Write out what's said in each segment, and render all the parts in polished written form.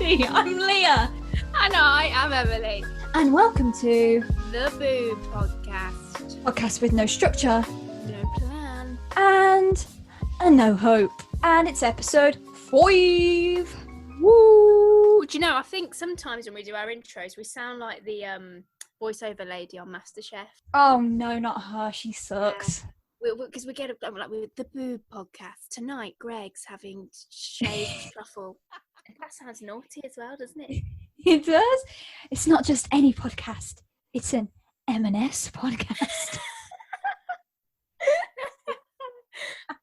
Emily. I'm Leah. And I am Emily. And welcome to The Boob Podcast. Podcast with no structure. No plan. And no hope. And it's episode 5. Woo! Do you know, I think sometimes when we do our intros, we sound like the voiceover lady on MasterChef. Oh no, not her. She sucks. Because we get like with The Boob Podcast. Tonight, Greg's having shaved truffle. That sounds naughty as well, doesn't it? It does. It's not just any podcast. It's an M&S podcast.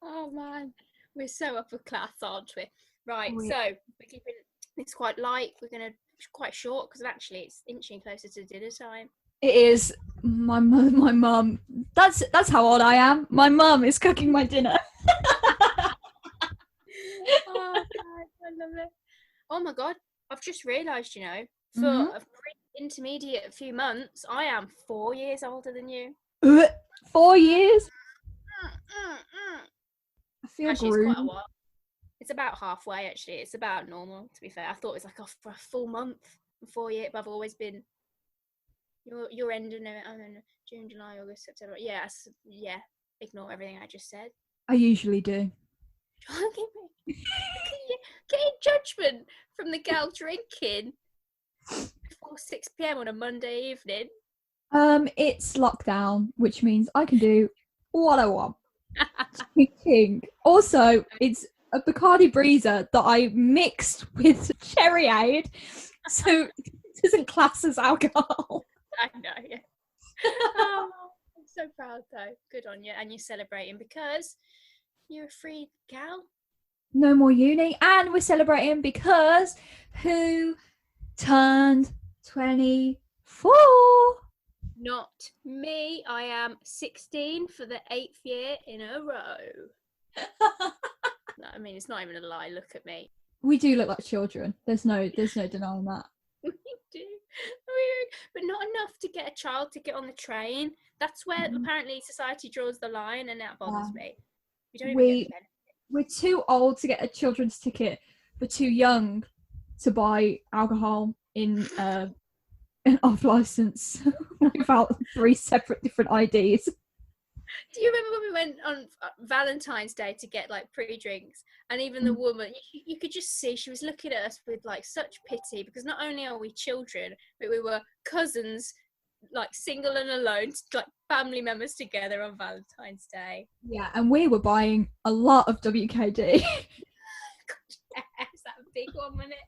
Oh man, we're so upper class, aren't we? Right, Oh, yeah. so we're keeping this quite light. We're gonna quite short because actually it's inching closer to dinner time. It is. My mum. That's how old I am. My mum is cooking my dinner. Oh God, I love it. Oh my God, I've just realised, you know, for Mhm. a pre-intermediate few months, I am 4 years older than you. 4 years. I feel Actually, it's quite a groomed. while. It's about halfway, actually. It's about normal, to be fair. I thought it was like for a full month, 4 years, but I've always been. You're ending it. I don't know, June, July, August, September. Yes, yeah. Ignore everything I just said. I usually do. Getting judgment from the gal drinking before 6 p.m. on a Monday evening. It's lockdown, which means I can do what I want. Speaking. Also, it's a Bacardi Breezer that I mixed with Cherryade, so it doesn't class as alcohol. I know, yeah. Oh, I'm so proud though. Good on you. And you're celebrating because you're a free gal. No more uni, and we're celebrating because who turned 24? Not me. I am 16 for the 8th year in a row. No, I mean, it's not even a lie. Look at me. We do look like children. There's no denying that. We do. But not enough to get a child to get on the train. That's where apparently society draws the line, and that bothers me. We don't even get the benefit. We're too old to get a children's ticket, but too young to buy alcohol in an off license without 3 separate different IDs. Do you remember when we went on Valentine's Day to get like pre-drinks, and even the woman, you could just see she was looking at us with like such pity, because not only are we children, but we were cousins, like single and alone, like family members together on Valentine's Day. Yeah, and we were buying a lot of WKD. Is that a big one, wasn't it?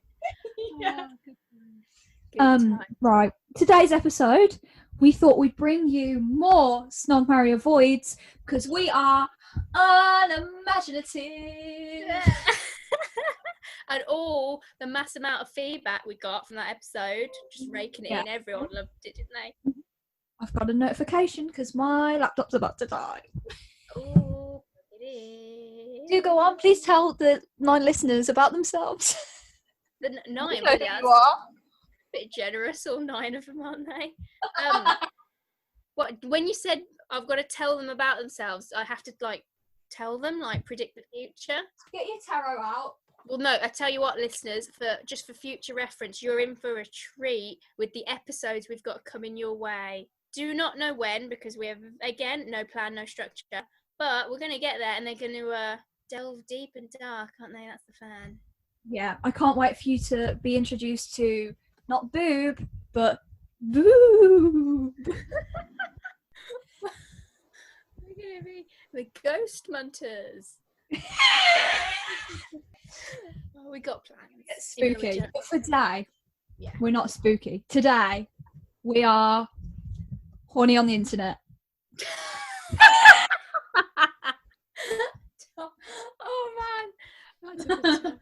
Yeah. Good time. Right. Today's episode, we thought we'd bring you more Snog, Marry, Avoids because we are unimaginative. And all the mass amount of feedback we got from that episode, just raking it in, everyone loved it, didn't they? I've got a notification because my laptop's about to die. Oh, it is. Do go on, please tell the 9 listeners about themselves. The 9 You know really who has. you are. Bit generous, all 9 of them, aren't they? What when you said I've got to tell them about themselves, I have to like tell them, like predict the future? Get your tarot out. Well, no, I tell you what, listeners, for future reference, you're in for a treat with the episodes we've got coming your way. Do not know when, because we have, again, no plan, no structure, but we're going to get there, and they're going to delve deep and dark, aren't they? That's the fan. Yeah, I can't wait for you to be introduced to not boob, but boob. We're going to be the ghost munters. Oh, we got plans. It's Even though we spooky. don't- But for today, Yeah. we're not spooky. Today, we are horny on the internet. Oh man. That's a good time.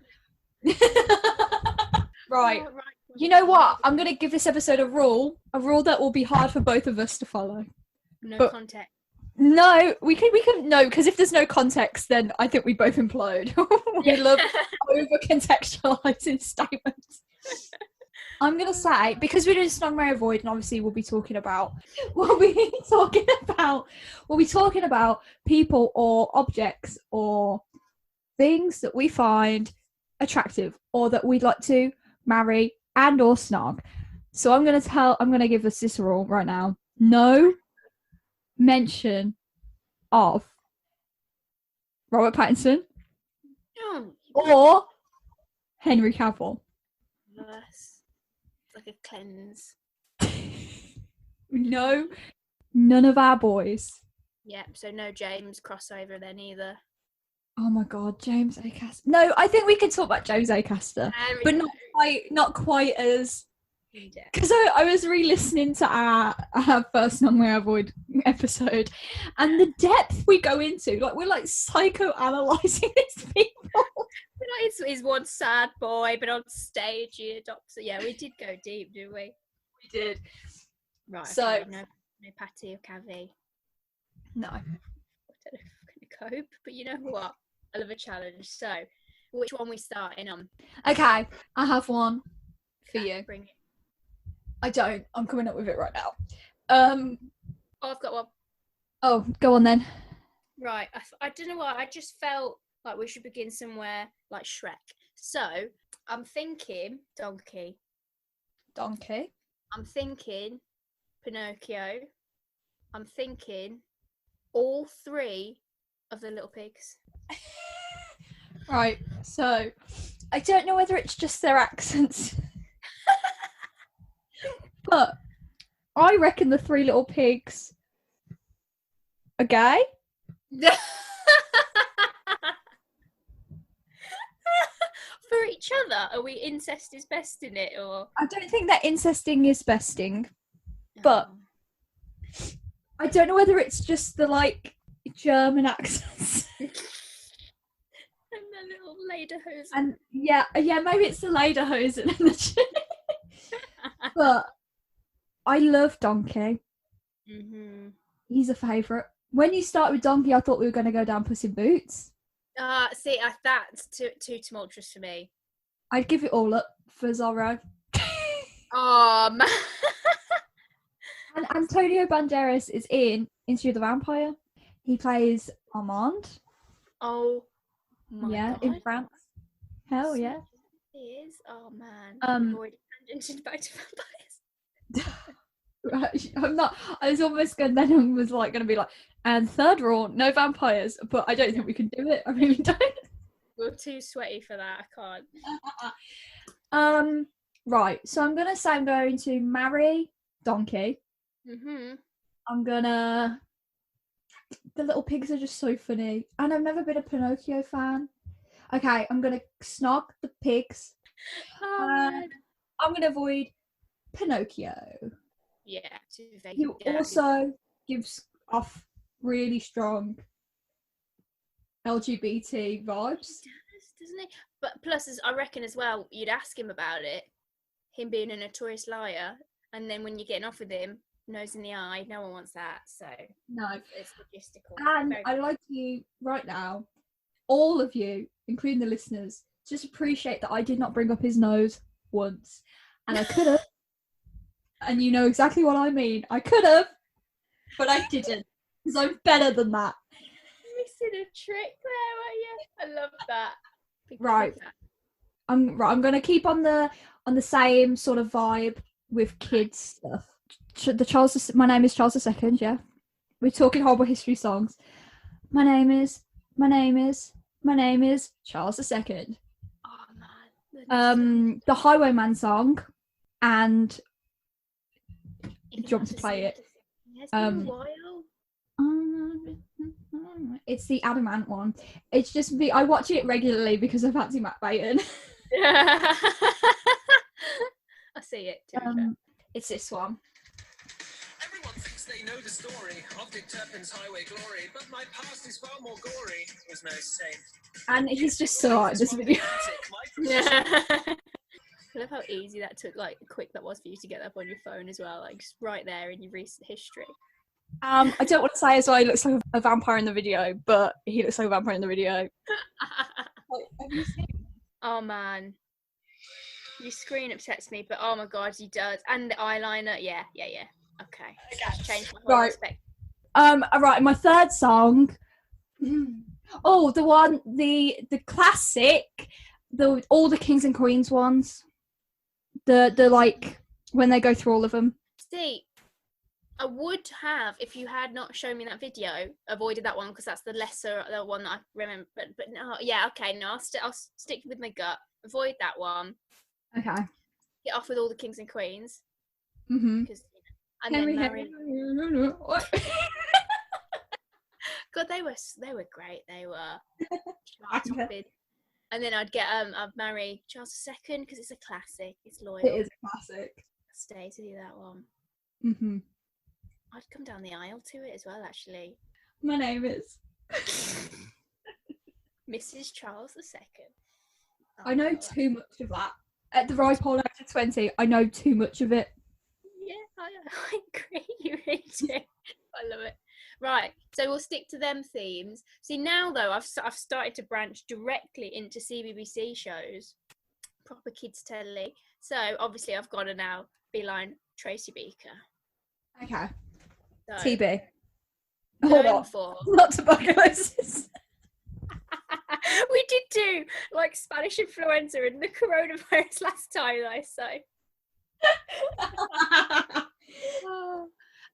Right. Oh, right. You know what? I'm going to give this episode a rule that will be hard for both of us to follow. No but- context. No, we can no, because if there's no context, then I think we both implode. We love over contextualizing statements. I'm gonna say, because we're doing Snog, Marry, Avoid, and obviously we'll be talking about people or objects or things that we find attractive or that we'd like to marry, and or snog. So I'm going to give us this rule right now. No mention of Robert Pattinson or Henry Cavill. Yes. It's like a cleanse. No, none of our boys. Yep, so no James crossover then either. Oh my God, James Acaster. No, I think we can talk about James Acaster, but not quite as. Because I was re-listening to our first Snog May I Avoid episode, and the depth we go into, like we're like psychoanalyzing these people. He's one sad boy, but on stage he adopts it. Yeah, we did go deep, didn't we? We did. Right. So okay, no Patty or Cavi. No. I don't know if I'm gonna cope, but you know what? I love a challenge. So, which one we starting on? Okay, I have one for you. Bring it. I don't. I'm coming up with it right now. Oh, I've got one. Oh, go on then. Right. I don't know why. I just felt like we should begin somewhere like Shrek. So I'm thinking donkey. Donkey. I'm thinking Pinocchio. I'm thinking all three of the little pigs. Right. So I don't know whether it's just their accents. But I reckon the three little pigs are gay. For each other? Are we incest is best in it, or? I don't think that incesting is besting, but I don't know whether it's just the like German accents. And the little lederhosen. And yeah, maybe it's the lederhosen and the but I love Donkey. Mm-hmm. He's a favourite. When you start with Donkey, I thought we were going to go down Puss in Boots. See, that's too tumultuous for me. I'd give it all up for Zorro. Oh, man. And Antonio Banderas is in Interview with the Vampire. He plays Armand. Oh, my God. In France. Hell yeah. He is? Oh, man. I've already tangent back to vampires. I'm not. I was almost going. Then I was like going to be like, and third rule, no vampires. But I don't think we can do it. I really don't. We're too sweaty for that. I can't. Right. So I'm gonna say I'm going to marry Donkey. Mhm. I'm gonna. The little pigs are just so funny, and I've never been a Pinocchio fan. Okay, I'm gonna snog the pigs. I'm gonna avoid Pinocchio. Yeah. He also gives off really strong LGBT vibes. He does, doesn't he? But plus, I reckon as well, you'd ask him about it, him being a notorious liar, and then when you're getting off with him, nose in the eye, no one wants that. So no, it's logistical. And I'd like you right now, all of you, including the listeners, just appreciate that I did not bring up his nose once, and I could have. And you know exactly what I mean. I could have, but I didn't, because I'm better than that. Missing a trick there, weren't you? I love that. Right. I'm gonna keep on the same sort of vibe with kids stuff. My name is Charles II. Yeah, we're talking horrible history songs. My name is Charles II. Oh man. The Highwayman song, and. Do you want to play it? It's been a while. It's the Adamant one. It's just me. I watch it regularly because I fancy Matt Baton. I see it. It's this one. Everyone thinks they know the story of Dick Turpin's highway glory, but my past is far more gory. Was no saint. And he's just so hot in this video. Yeah. I love how easy that took, like, quick that was for you to get up on your phone as well, like, just right there in your recent history. I don't want to say as well he looks like a vampire in the video, but he looks like a vampire in the video. Have you seen? Oh, man. Your screen upsets me, but oh my God, he does. And the eyeliner, yeah. Okay. Change my whole respect. Right, my third song. Oh, the classic, all the Kings and Queens ones. The like when they go through all of them. See, I would have, if you had not shown me that video, avoided that one because that's the one that I remember. But no, yeah, okay, no, I'll stick with my gut. Avoid that one. Okay. Get off with all the kings and queens. Mm-hmm. And then marry. God, they were great. They were. And then I'd marry Charles II because it's a classic. It's loyal. It is a classic. Stay to do that one. Mm-hmm. I'd come down the aisle to it as well, actually. My name is Mrs. Charles II. Oh, I know too much of that. At the ripe old age of 20, I know too much of it. Yeah, I agree. You really do. I love it. Right, so we'll stick to them themes. See, now though, I've started to branch directly into CBBC shows, proper kids telly. So obviously, I've got to now beeline Tracy Beaker. Okay. So, TB. Hold on. Not tuberculosis. We did do like Spanish influenza and the coronavirus last time, though. So.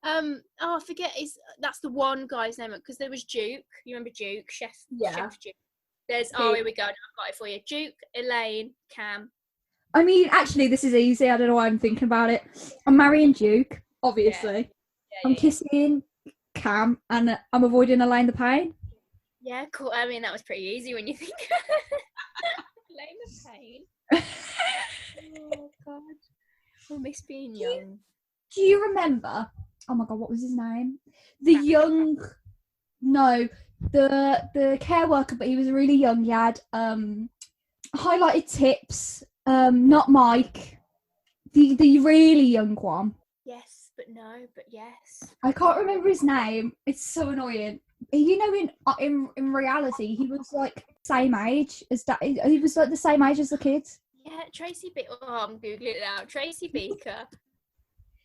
I forget. That's the one guy's name because there was Duke. You remember Duke, Chef Duke. There's here we go. I've got it for you. Duke, Elaine, Cam. I mean, actually, this is easy. I don't know why I'm thinking about it. I'm marrying Duke, obviously. I'm kissing Cam, and I'm avoiding Elaine the Pain. Yeah, cool. I mean, that was pretty easy when you think. Elaine the Pain. Oh God, I miss being young. Do you remember? Oh my God, what was his name? The care worker, but he was really young. He had highlighted tips. Not Mike. The really young one. Yes, but no, but yes. I can't remember his name. It's so annoying. You know, in reality, he was like same age as that. He was like the same age as the kids. Yeah, Tracy Beaker. Oh, I'm googling it now. Tracy Beaker.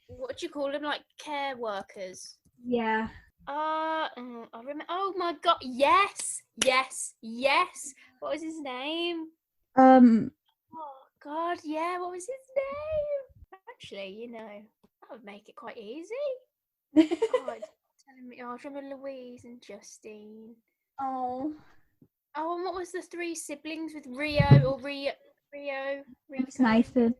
What do you call them? Like care workers. Yeah. I remember. Oh my God! Yes. What was his name? Oh God, yeah. What was his name? Actually, you know, that would make it quite easy. Telling me. Oh, I remember Louise and Justine. Oh. Oh, and what was the three siblings with Rio? It's Nathan.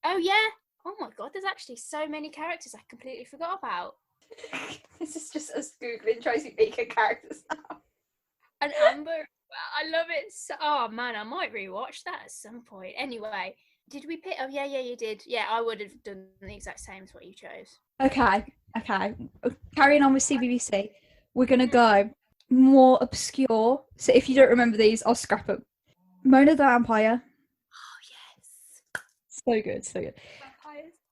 Oh yeah. Oh my God, there's actually so many characters I completely forgot about. This is just us googling Tracy Beaker characters now. And Amber, I love it. Oh man, I might rewatch that at some point. Anyway, did we pick? Oh yeah, you did. Yeah, I would have done the exact same as what you chose. Okay. Carrying on with CBBC, we're gonna go more obscure. So if you don't remember these, I'll scrap them. Mona the Vampire. Oh yes. So good.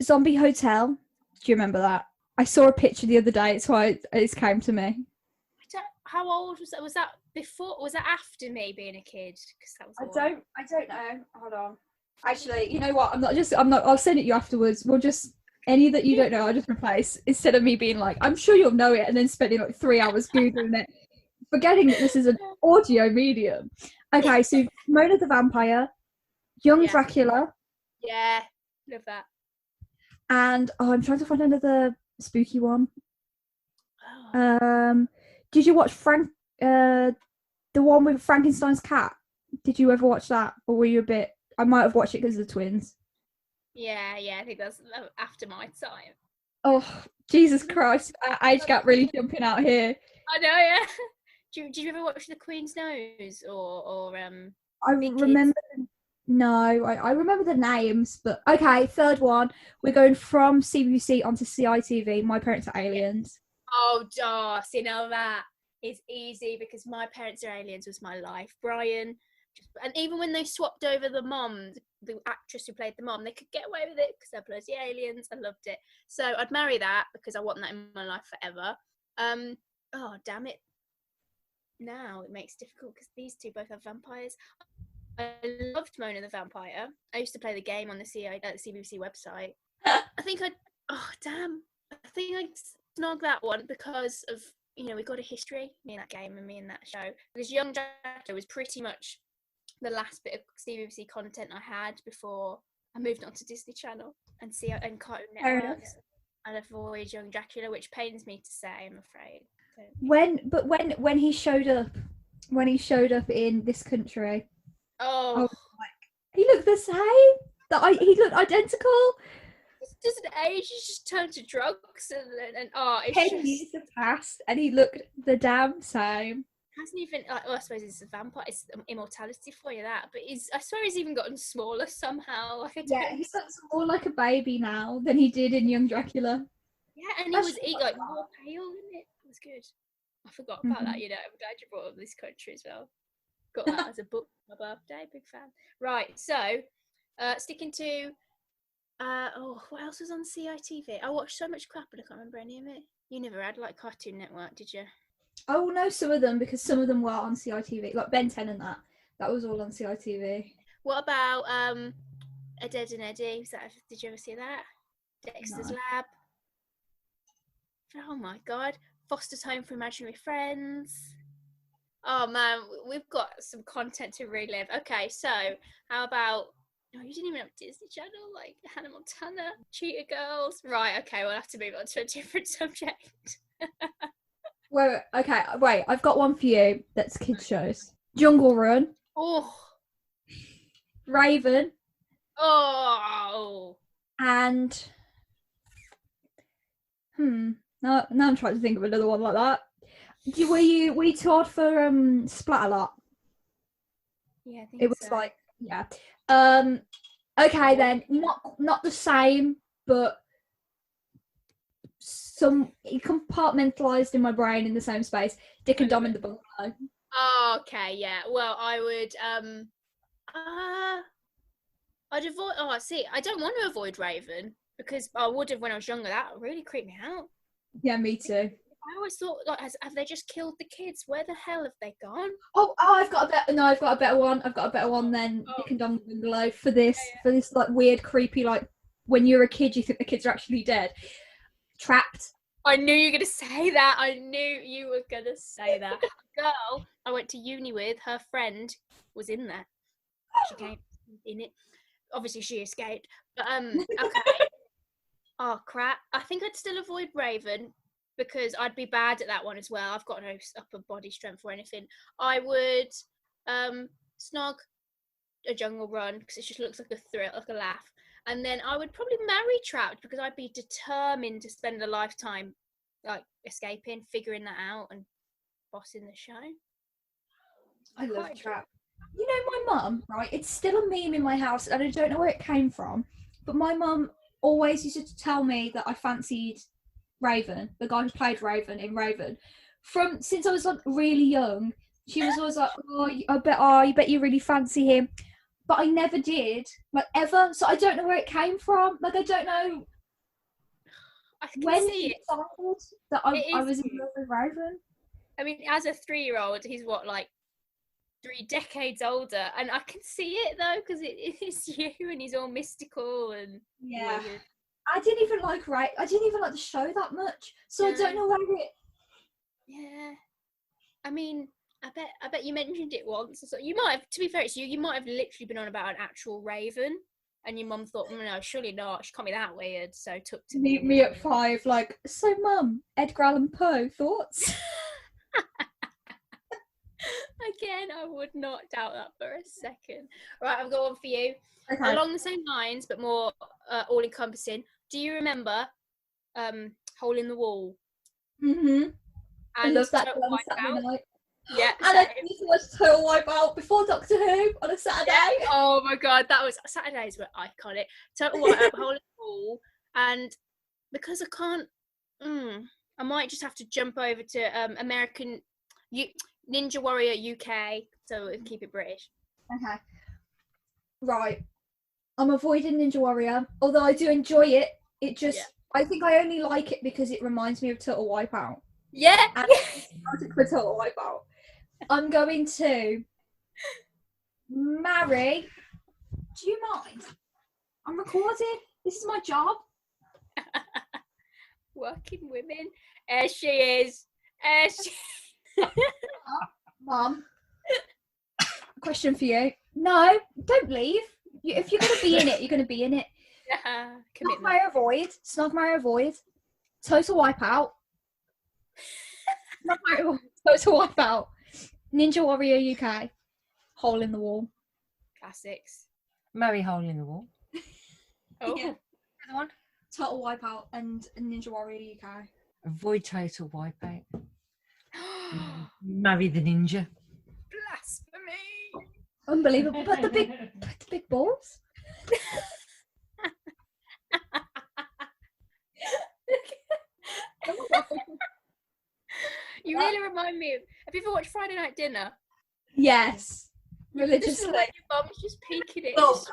Zombie Hotel. Do you remember that? I saw a picture the other day. It's why it came to me. How old was that? Was that before? Was that after me being a kid? Because that was. I don't know. Hold on. Actually, you know what? I'm not. I'll send it you afterwards. We'll just any that you don't know. I'll just replace instead of me being like, I'm sure you'll know it, and then spending like 3 hours googling it, forgetting that this is an audio medium. Okay, so Mona the Vampire, Young Dracula. Yeah, love that. And I'm trying to find another spooky one. Did you watch the one with Frankenstein's cat? Did you ever watch that, or were you a bit? I might have watched it because of the twins. Yeah, I think that's after my time. Oh, Jesus Christ! Age gap really jumping out here. I know, yeah. Did you ever watch The Queen's Nose or I remember. No, I remember the names, but okay. Third one, we're going from CBBC onto CITV. My Parents Are Aliens. Oh, see now that is easy because My Parents Are Aliens was my life. Brian, and even when they swapped over the mom, the actress who played the mom, they could get away with it because they're bloody aliens. I loved it. So I'd marry that because I want that in my life forever. Oh damn it! Now it makes it difficult because these two both have vampires. I loved Mona the Vampire. I used to play the game on the CBBC website. I think I'd snog that one because of, you know, we got a history, me in that game and me in that show. Because Young Dracula was pretty much the last bit of CBBC content I had before I moved on to Disney Channel and Cartoon Fair enough. Networks and avoid Young Dracula, which pains me to say, I'm afraid. When he showed up in this country, I Oh, was like, he looked the same. He looked identical. it doesn't age. He's just turned to drugs and it's 10 just years have passed, and he looked the damn same. hasn't even. I suppose it's a vampire. It's immortality for you, that. But I swear he's even gotten smaller somehow. Like I Yeah, don't. he looks more like a baby now than he did in Young Dracula. Yeah, and he That's was like more pale, isn't it? It was good. I forgot about that. I'm glad you brought up this country as well. Got that as a book for my birthday. Big fan. Right, so sticking to what else was on CITV? I watched so much crap, but I can't remember any of it. You never had like Cartoon Network, did you? I will know some of them because some of them were on CITV, like Ben 10 and that. That was all on CITV. What about Ed, Edd and Eddy? Did you ever see that? Dexter's No. Lab. Oh my god. Foster's Home for Imaginary Friends. Oh man, we've got some content to relive. Okay, so how about you didn't even have Disney Channel, like Hannah Montana, Cheetah Girls. Right, okay, we'll have to move on to a different subject. Wait, I've got one for you that's kids shows. Jungle Run, Oh. Raven, Oh. and now I'm trying to think of another one like that. Were you too old for Splatterlot? Yeah, I think It was so. like, yeah. Okay then, not the same, but it compartmentalized in my brain in the same space. Dick and Dom in the Bungalow. Oh, okay, yeah. Well, I would I'd avoid. Oh, see, I don't want to avoid Raven because I would have when I was younger. That really creeped me out. Yeah, me too. I always thought, like, have they just killed the kids? Where the hell have they gone? Oh, I've got a better one. I've got a better one than Dick and Dom in the Bungalow for this like weird, creepy, like when you're a kid, you think the kids are actually dead. Trapped. I knew you were gonna say that. I knew you were gonna say that. Girl I went to uni with, her friend was in there. She came in it. Obviously, she escaped. But okay. Oh crap! I think I'd still avoid Raven because I'd be bad at that one as well. I've got no upper body strength or anything. I would snog a Jungle Run because it just looks like a thrill, like a laugh. And then I would probably marry Trapped because I'd be determined to spend a lifetime like escaping, figuring that out, and bossing the show. I love Trapped. You know, my mum, right? It's still a meme in my house, and I don't know where it came from. But my mum always used to tell me that I fancied Raven, the guy who played Raven in Raven, since I was like really young. She was always like, "Oh, you bet you really fancy him," but I never did, like ever. So I don't know where it came from. Like I don't know when he decided that I was in love with Raven. I mean, as a 3-year-old, he's what, like 3 decades older, and I can see it though because it is you, and he's all mystical and weird. I didn't even like the show that much, so I don't know where it. Yeah, I mean, I bet you mentioned it once. So you might have. To be fair, it's you. You might have literally been on about an actual raven, and your mum thought, no, surely not. She can't be that weird. So took to Meet me at 5, like, so mum, Edgar Allan Poe, thoughts? Again, I would not doubt that for a second. Right, I've got one for you. Okay. Along the same lines, but more all-encompassing. Do you remember Hole in the Wall? Mm-hmm. I love that Total on a Saturday night. Yeah. And I used to watch Total Wipeout before Doctor Who on a Saturday. Yeah. Oh my god, Saturdays were iconic. Total Wipeout, Hole in the Wall, and because I can't, I might just have to jump over to American Ninja Warrior UK, so we can keep it British. Okay. Right. I'm avoiding Ninja Warrior, although I do enjoy it. It just, I think I only like it because it reminds me of Total Wipeout. Yeah. And for Total Wipeout. I'm going to marry. Do you mind? I'm recording. This is my job. Working women. As she is. Mum. Question for you. No, don't leave. If you're gonna be in it, you're gonna be in it. Yeah, Snog, commitment. marry, avoid. Snog, marry, avoid. Total wipeout. Snog, marry, avoid. Total wipeout. Ninja Warrior UK. Hole in the wall. Classics. Marry hole in the wall. Oh, Yeah. Another one. Total wipeout and Ninja Warrior UK. Avoid total wipeout. Marry the ninja. blasphemy! Unbelievable. But the big balls. You really remind me of. Have you ever watched Friday Night Dinner? Yes. Just Religiously. like your mum's just peeking it. Oh,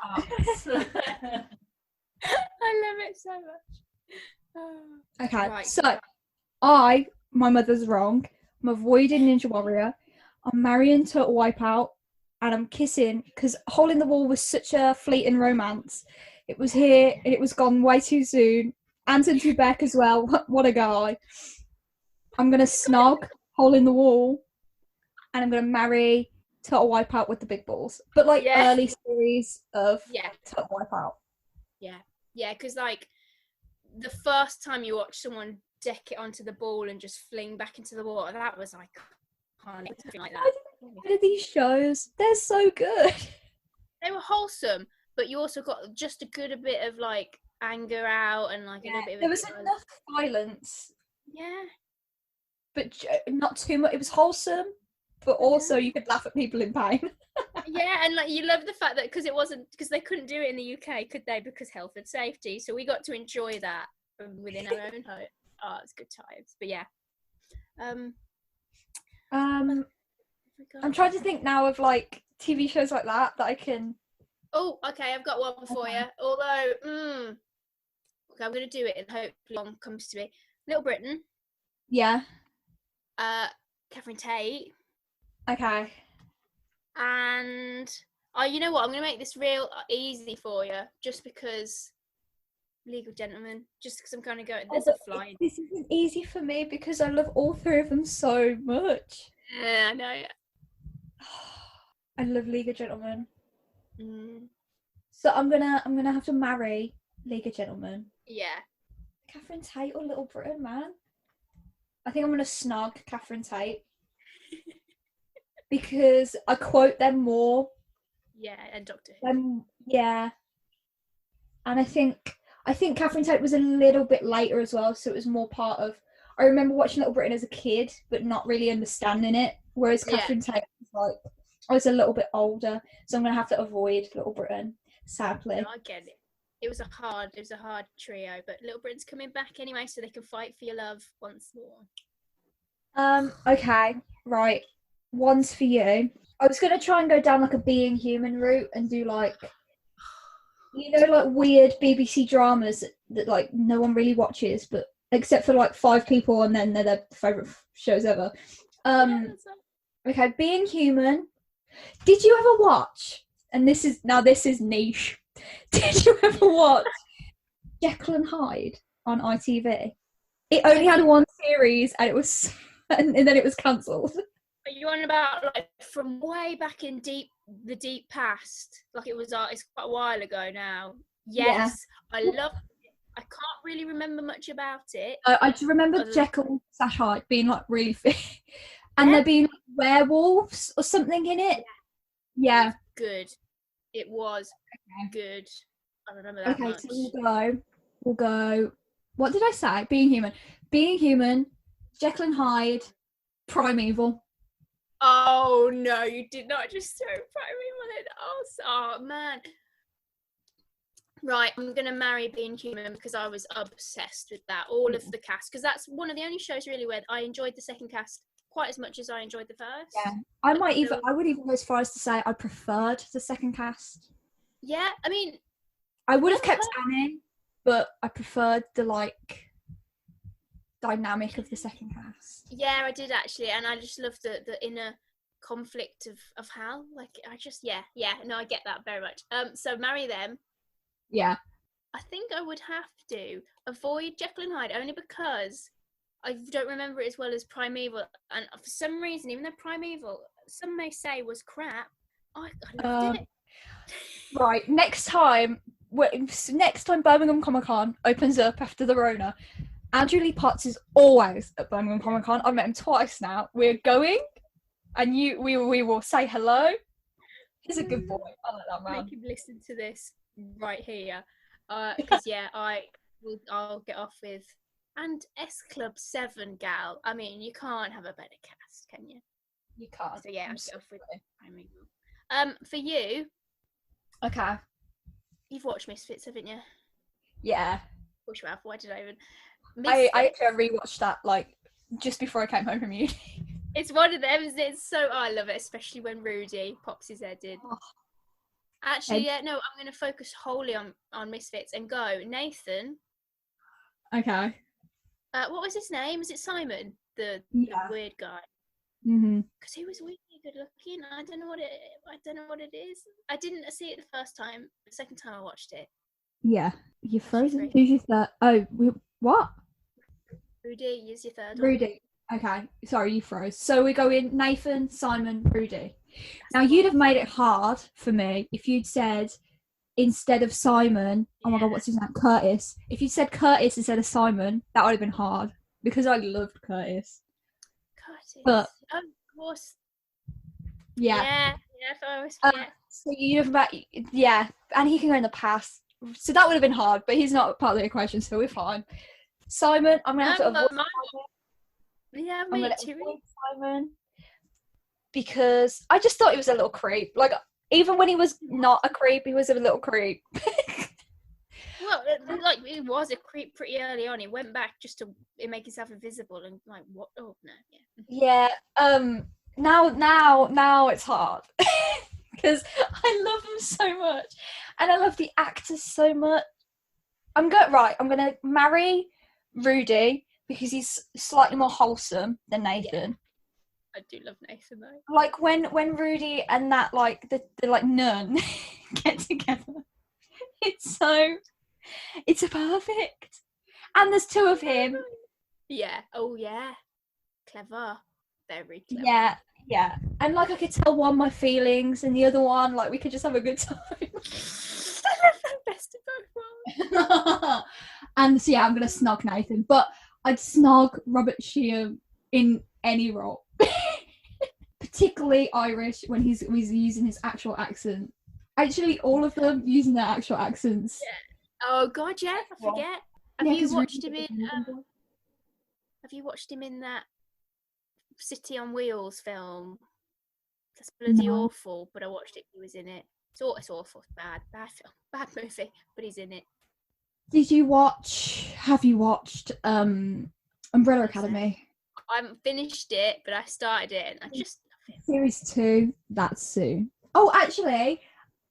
I love it so much. Oh. Okay, Right. so my mother's wrong. I'm avoiding Ninja Warrior. I'm marrying Total Wipeout, and I'm kissing because Hole in the Wall was such a fleeting romance. It was here and it was gone way too soon. Anton Beck as well. What a guy. I'm gonna snog Hole in the Wall, and I'm gonna marry Total Wipeout with the big balls. But like Yeah. early series of Yeah, Total Wipeout. yeah, because like the first time you watch someone deck it onto the ball and just fling back into the water, that was iconic. Something like that. What are these shows? They're so good. They were wholesome, but you also got just a bit of like anger out and like a little bit of. There was enough violence, Yeah. but not too much. It was wholesome, but also you could laugh at people in pain. Yeah, and like you love the fact that because they couldn't do it in the UK, could they? Because health and safety, so we got to enjoy that from within our own home. Oh, it's good times. But yeah, I'm trying to think now of like TV shows like that I can. Oh, okay, I've got one for you. Although, okay, I'm gonna do it, and hopefully one comes to me. Little Britain, Yeah. Catherine Tate, Okay. and you know what? I'm gonna make this real easy for you, just because Legal Gentlemen. Just because I'm kind of going. There's a fly. This isn't easy for me because I love all three of them so much. Yeah, I know. I love League of Gentlemen. Mm, So I'm gonna have to marry League of Gentlemen. yeah. Catherine Tate or Little Britain, man. I think I'm gonna snog Catherine Tate because I quote them more. Yeah, and Doctor Who. Yeah, and I think Catherine Tate was a little bit later as well, so it was more part of. I remember watching Little Britain as a kid, but not really understanding it. Whereas Catherine Tate was like, I was a little bit older, so I'm gonna have to avoid Little Britain, sadly. No, I get it. It was a hard trio, but Little Britain's coming back anyway, so they can fight for your love once more. Okay, right. One's for you. I was gonna try and go down like a Being Human route and do like, like weird BBC dramas that like no one really watches, but except for like 5 people, and then they're their favorite shows ever. Okay, Being Human. Did you ever watch? And this is niche. Did you ever watch Jekyll and Hyde on ITV? It only had one series, and it was, and then it was cancelled. Are you on about like from way back in the deep past? Like it was, it's quite a while ago now. Yes, yeah. I love it. I can't really remember much about it. I just remember Jekyll / Hyde being like really fit, and there being like werewolves or something in it. Yeah. Good. It was good. I remember that much. So we'll go. What did I say? Being Human, Jekyll and Hyde, Primeval. Oh no, you did not just throw Primeval in. Oh man. Right, I'm gonna marry Being Human because I was obsessed with that. All of the cast, because that's one of the only shows really where I enjoyed the second cast quite as much as I enjoyed the first. Yeah, I would even go as far as to say I preferred the second cast. Yeah, I mean, I would have kept Annie, but I preferred the like dynamic of the second cast. Yeah, I did actually, and I just loved the inner conflict of how, like, I just no, I get that very much. So marry them. Yeah, I think I would have to avoid Jekyll and Hyde only because I don't remember it as well as Primeval, and for some reason, even though Primeval, some may say was crap, I loved it. Right, next time Birmingham Comic Con opens up after the Rona, Andrew Lee Potts is always at Birmingham Comic Con. I've met him twice now. We're going, and we will say hello. He's a good boy. I like that man. Make him listen to this right here, because I'll get off with and S Club 7 gal. I mean, you can't have a better cast, can you? You can't. So yeah, I'll get off with for you. Okay. You've watched Misfits, haven't you? Yeah. Of course you have. Why did I even? I actually rewatched that like just before I came home from uni. It's one of them, isn't it? I love it, especially when Rudy pops his head in. Oh. Actually, yeah, no, I'm going to focus wholly on Misfits and go Nathan. Okay. What was his name? Was it Simon, the weird guy? Mhm. Because he was weirdly good looking. I don't know what it is. I didn't see it the first time. The second time I watched it. Yeah, you're frozen. Who's your third? Oh, what? Rudy, use your third. Rudy. Okay, sorry, you froze. So we're going Nathan, Simon, Rudy. Now you'd have made it hard for me if you'd said instead of Simon. Oh my god, what's his name? Curtis. If you said Curtis instead of Simon, that would have been hard because I loved Curtis. But of course. Yeah. I always forget. So you'd have and he can go in the past. So that would have been hard, but he's not part of the equation, so we're fine. Simon, I'm gonna have to avoid Simon. Yeah, I'm me gonna too. avoid Simon because I just thought he was a little creep. Like even when he was not a creep, he was a little creep. Well, like he was a creep pretty early on. He went back just to make himself invisible and like what? Oh no, yeah. Yeah. Now it's hard because I love him so much, and I love the actors so much. I'm gonna marry Rudy because he's slightly more wholesome than Nathan. I do love Nathan though. Like when Rudy and that like the like nun get together, it's perfect. And there's two of him. Yeah. Oh yeah. Clever. Very clever. Yeah. And like I could tell one my feelings and the other one like we could just have a good time. Best of both worlds. And so yeah, I'm gonna snog Nathan, but I'd snog Robert Sheehan in any role. Particularly Irish when he's using his actual accent. Actually, all of them using their actual accents. Yeah. Oh god, yeah, I forget. Have you watched him in that City on Wheels film? That's bloody awful, but I watched it. He was in it. It's awful. Bad film. Bad movie, but he's in it. Have you watched Umbrella Academy? I haven't finished it, but I started it and I just love it. Series 2, that's soon. Oh, actually,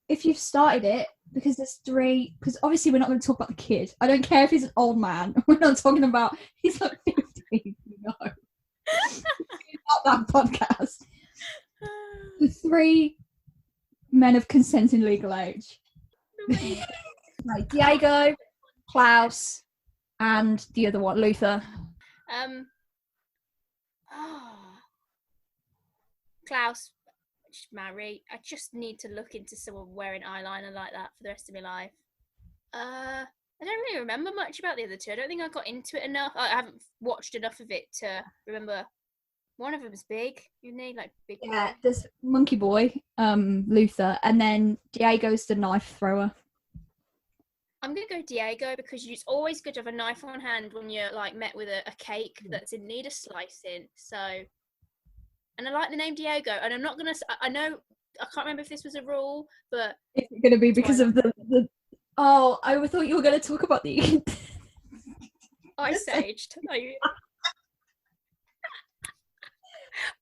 if you've started it, because there's 3, because obviously we're not going to talk about the kid. I don't care if he's an old man. We're not talking about, he's like 15, no. Not that podcast. The 3 men of consenting legal age. Right, Diego, Klaus, and the other one, Luther. Klaus, marry. I just need to look into someone wearing eyeliner like that for the rest of my life. I don't really remember much about the other two. I don't think I got into it enough. I haven't watched enough of it to remember. One of them's big, isn't he? Like big. Yeah, there's Monkey Boy, Luther, and then Diego's the knife thrower. I'm gonna go Diego because it's always good to have a knife on hand when you're like met with a cake that's in need of slicing. So, and I like the name Diego, and I'm not gonna. I know I can't remember if this was a rule, but it's gonna be because of the. Oh, I thought you were gonna talk about the. Ice Age.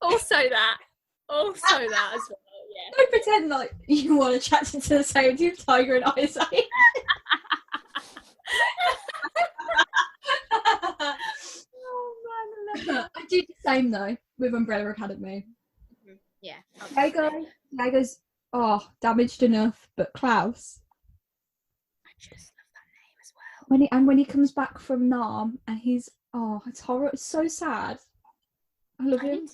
Also that as well. Yeah. Don't pretend like you want to chat to the saber-toothed tiger and Ice Age. Oh man, I love that. I do the same though with Umbrella Academy. Mm-hmm. Yeah. Diego's damaged enough, but Klaus. I just love that name as well. When he comes back from Nam and he's it's horrible. It's so sad. I love him.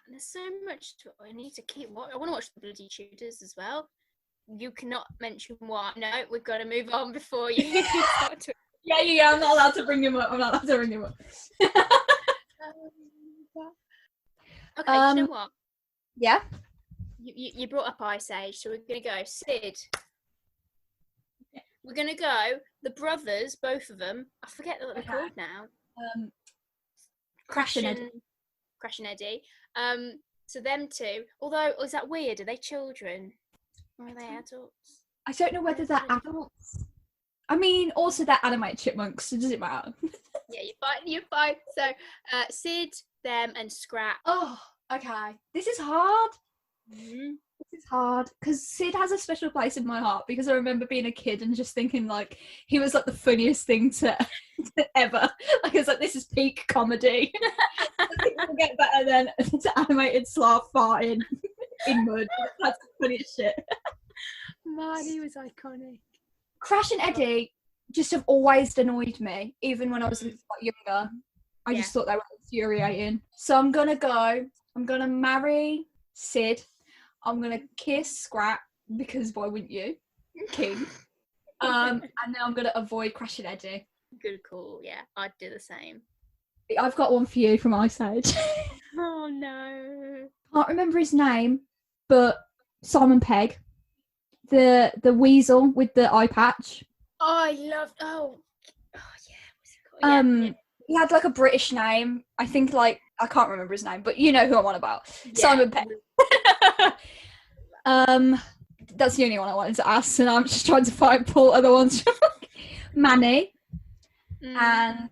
There's so much I need to keep. I want to watch the bloody Tudors as well. you cannot mention why. No, we've got to move on before you start to. Yeah, I'm not allowed to bring him up. Okay, do you know what? Yeah. You brought up Ice Age, so we're going to go Sid. We're going to go the brothers, both of them. I forget what they're called now. Crash and Eddie. So them two. Although, is that weird? Are they children? Or are they adults? I don't know whether they're adults. I mean, also they're animated chipmunks, so does it matter? Yeah, you're fine. So, Sid, them, and Scrap. Oh, okay. This is hard. Mm-hmm. This is hard because Sid has a special place in my heart because I remember being a kid and just thinking like he was like the funniest thing to ever. Like it's like this is peak comedy. It'll get better than animated sloth farting in mud. That's the funniest shit. Man, he was iconic. Crash and Eddie just have always annoyed me, even when I was younger. I just thought they were infuriating. So I'm gonna marry Sid. I'm gonna kiss Scrap because why wouldn't you? King. And then I'm gonna avoid Crash and Eddie. Good call. Yeah, I'd do the same. I've got one for you from Ice Age. Oh no. Can't remember his name, but Simon Pegg. The weasel with the eye patch. Oh, I loved. Oh yeah. What's it called? Yeah. He had like a British name. I think like I can't remember his name, but you know who I'm on about. Yeah. Simon Pegg. That's the only one I wanted to ask, and I'm just trying to pull other ones. Manny, and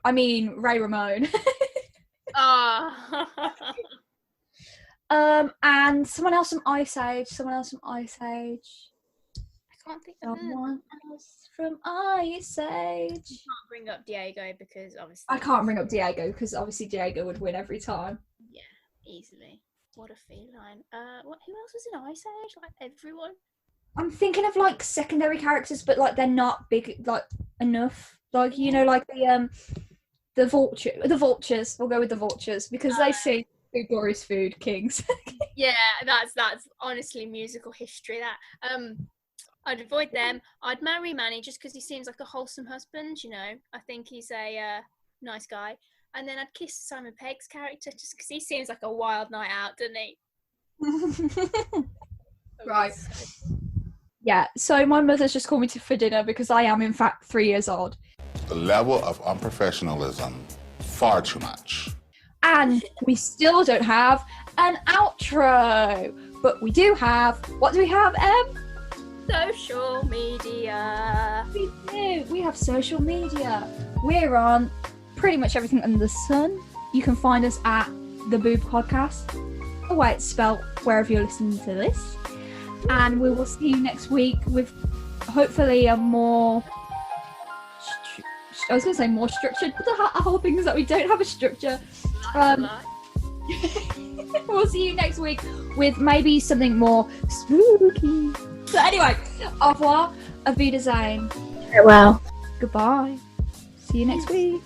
I mean Ray Ramone. Oh. And someone else from Ice Age. I can't think of someone else from Ice Age. You can't bring up Diego because obviously I can't bring up Diego because obviously Diego would win every time. Yeah, easily. What a feline. Who else was in Ice Age? Like everyone. I'm thinking of like secondary characters, but like they're not big like enough. Like you know, like the vultures. We'll go with the vultures because they see Food Glorious Food Kings. Yeah, that's honestly musical history. That I'd avoid them. I'd marry Manny just because he seems like a wholesome husband. You know, I think he's a nice guy. And then I'd kiss Simon Pegg's character just because he seems like a wild night out, doesn't he? Right. Yeah, so my mother's just called me for dinner because I am in fact 3 years old. The level of unprofessionalism, far too much. And we still don't have an outro. But we do have, what do we have, Em? Social media. We do. We have social media. We're on pretty much everything under the sun. You can find us at the Boob Podcast, the way it's spelt wherever you're listening to this. And we will see you next week with hopefully a more I was going to say more structured, but the whole thing is that we don't have a structure. We'll see you next week with maybe something more spooky. So anyway, au revoir, auf Wiedersehen. Farewell. Goodbye. See you next week.